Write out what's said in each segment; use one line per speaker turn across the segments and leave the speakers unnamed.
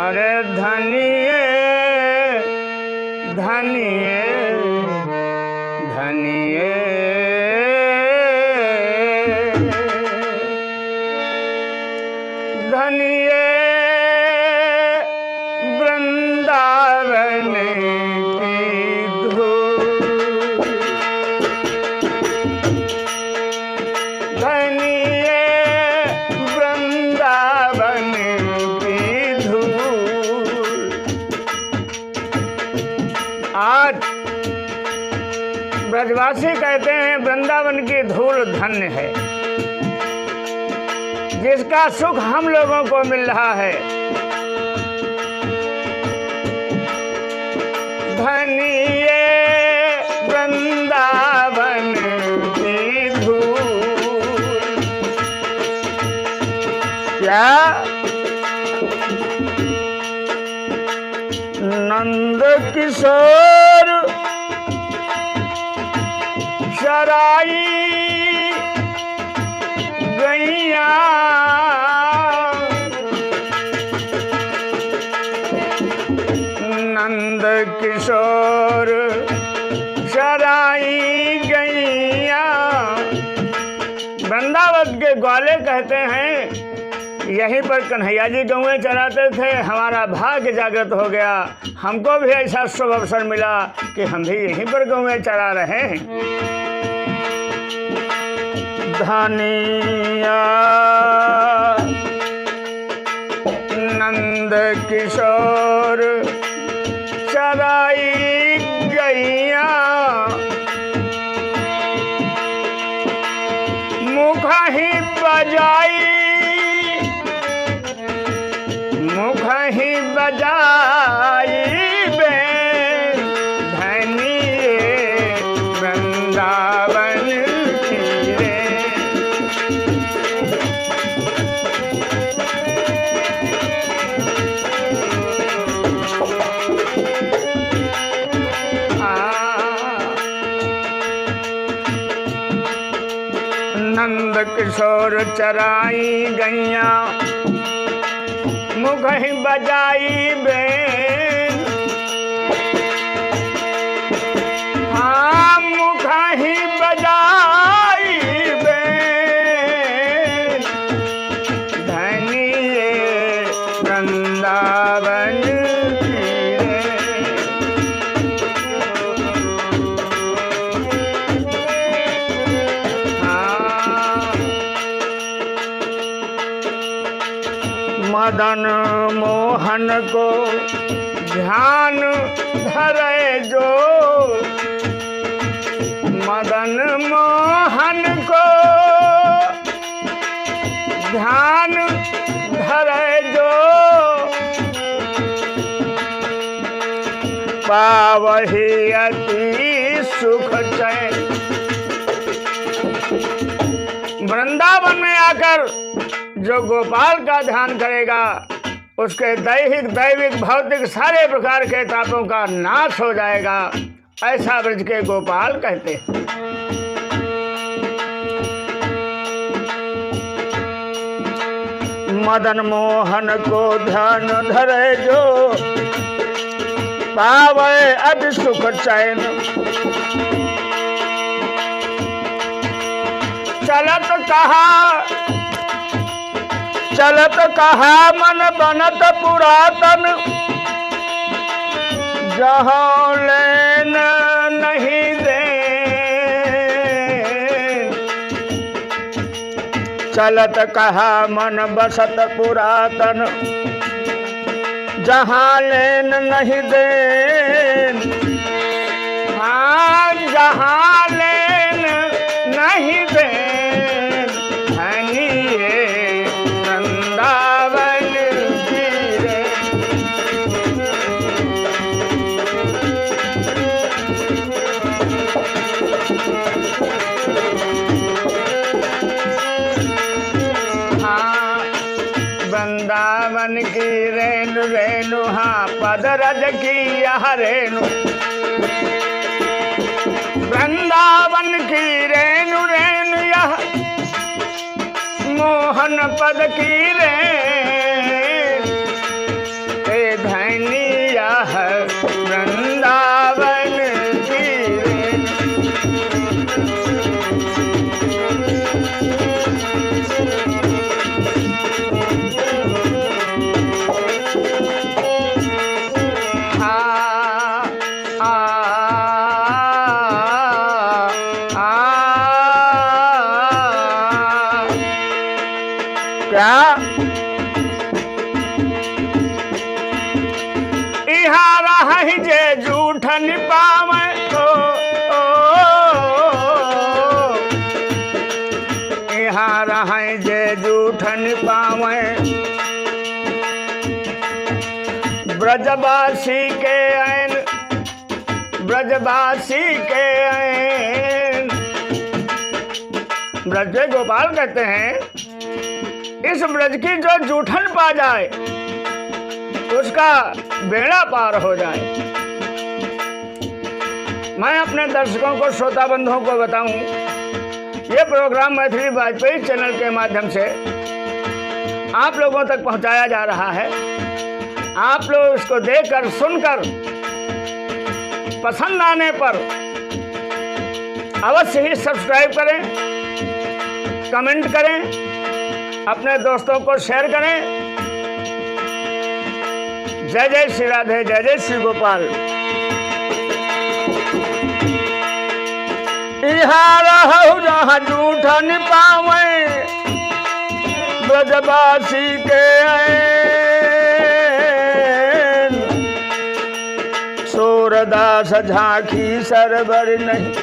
अरे धनिए धनिए धनिए धनिए वृंदावन की धूल, धनिए वृंदावन की धूल। आज ब्रजवासी कहते हैं वृंदावन की धूल धन्य है, जिसका सुख हम लोगों को मिल रहा है। धनिए वृंदावन की धूल। क्या नंद किशोर शराई गैया, नंद किशोर शराई गैया। वृंदावन के ग्वाले कहते हैं यहीं पर कन्हैया जी गौएं चराते थे, हमारा भाग्य जागृत हो गया, हमको भी ऐसा शुभ अवसर मिला कि हम भी यहीं पर गौएं चरा रहे हैं। धनिया नंद किशोर चराई गैया, मुख ही बजाई मुख ही बजाई बे, धनिए वृंदावन की रे। नंद किशोर चराई गैया, मुख ही बजाई बेन। हाँ मुख ही बजाई बेन, धनिए वृंदावन की रे। मदन मोहन को ध्यान धरे जो, मदन मोहन को ध्यान धरे जो, पावही अति सुख चैन। वृंदावन में आकर जो गोपाल का ध्यान करेगा उसके दैहिक दैविक भौतिक सारे प्रकार के तापों का नाश हो जाएगा, ऐसा ब्रज के गोपाल कहते हैं। मदन मोहन को ध्यान धरे जो, पावे अति सुख चैन। चलत कहा मन बनत पुरातन, जहाँ लेन नहीं दे। चलत कहा मन बसत पुरातन, जहाँ लेन नहीं दे। हाँ जहाँ लेन नहीं दे, वृंदावन की रे। हाँ वृंदावन की रेणु रेणु, हाँ पदरज की यह रेणु। वृंदावन की रेणु रेणु यह मोहन पद की रे। क्या इहाँ रही जे झूठन पावे इहाँ रही जे झूठन पावे ब्रजवासी के ऐन ब्रजवासी के ऐन ब्रज गोपाल कहते हैं इस ब्रज की जो जूठन पा जाए उसका बेड़ा पार हो जाए। मैं अपने दर्शकों को श्रोता बंधुओं को बताऊं, ये प्रोग्राम मैथिली वाजपेयी चैनल के माध्यम से आप लोगों तक पहुंचाया जा रहा है। आप लोग इसको देखकर सुनकर पसंद आने पर अवश्य ही सब्सक्राइब करें, कमेंट करें, अपने दोस्तों को शेयर करें। जय जय श्री राधे, जय जय श्री गोपाल। इहाँ रहु जहाँ जूठन पावे ब्रजवासी के ऐन सूरदास झांकी सरबर नहीं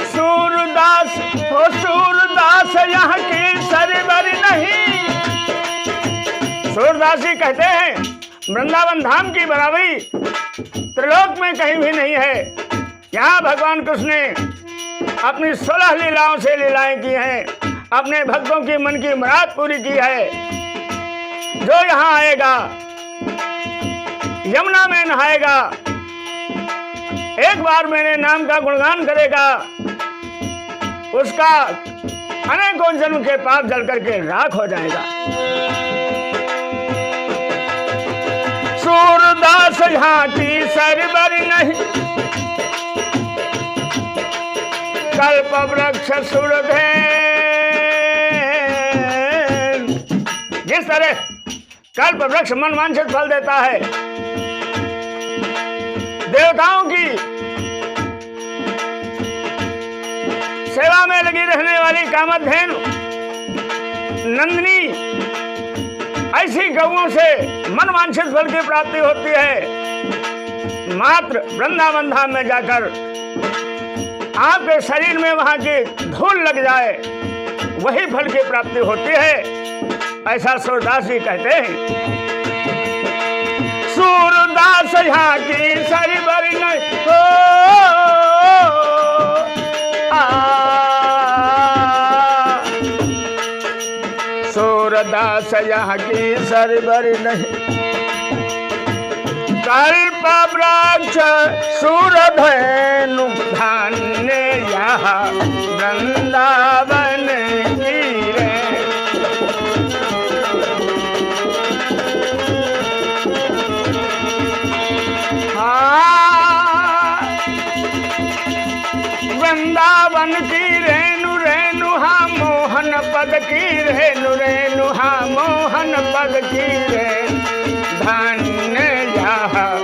सूरदास हो सूरदास यहाँ की सरबर नहीं। सूरदासी कहते हैं वृंदावन धाम की बराबरी त्रिलोक में कहीं भी नहीं है। यहाँ भगवान कृष्ण ने अपनी 16 लीलाओं से लीलाएं की हैं, अपने भक्तों की मन की मुराद पूरी की है। जो यहाँ आएगा यमुना में नहाएगा, एक बार मेरे नाम का गुणगान करेगा, उसका अनेकों जन्म के पाप जल करके राख हो जाएगा। सूरदास यहाँ की सरबर नहीं कल्प वृक्ष सुरधेन। जिस तरह कल्प वृक्ष मनवांछित फल देता है, देवताओं की सेवा में लगी रहने वाली कामधेनु नंदिनी, ऐसी गौओं से मनवांछित फल की प्राप्ति होती है। मात्र वृंदावन धाम में जाकर आपके शरीर में वहां की धूल लग जाए, वही फल की प्राप्ति होती है। ऐसा सूरदास जी कहते हैं। सूरदास यहाँ की सरबर नहीं सूरदास यहाँ की सरबर नहीं कल्प वृक्ष सूरधेनु धन्य यहाँ वृंदावन की रे। वृंदावन की रेणु रेणु हाँ मोहन पद की रेणु रेणु हाँ मोहन पद की रेणु धन्य यहाँ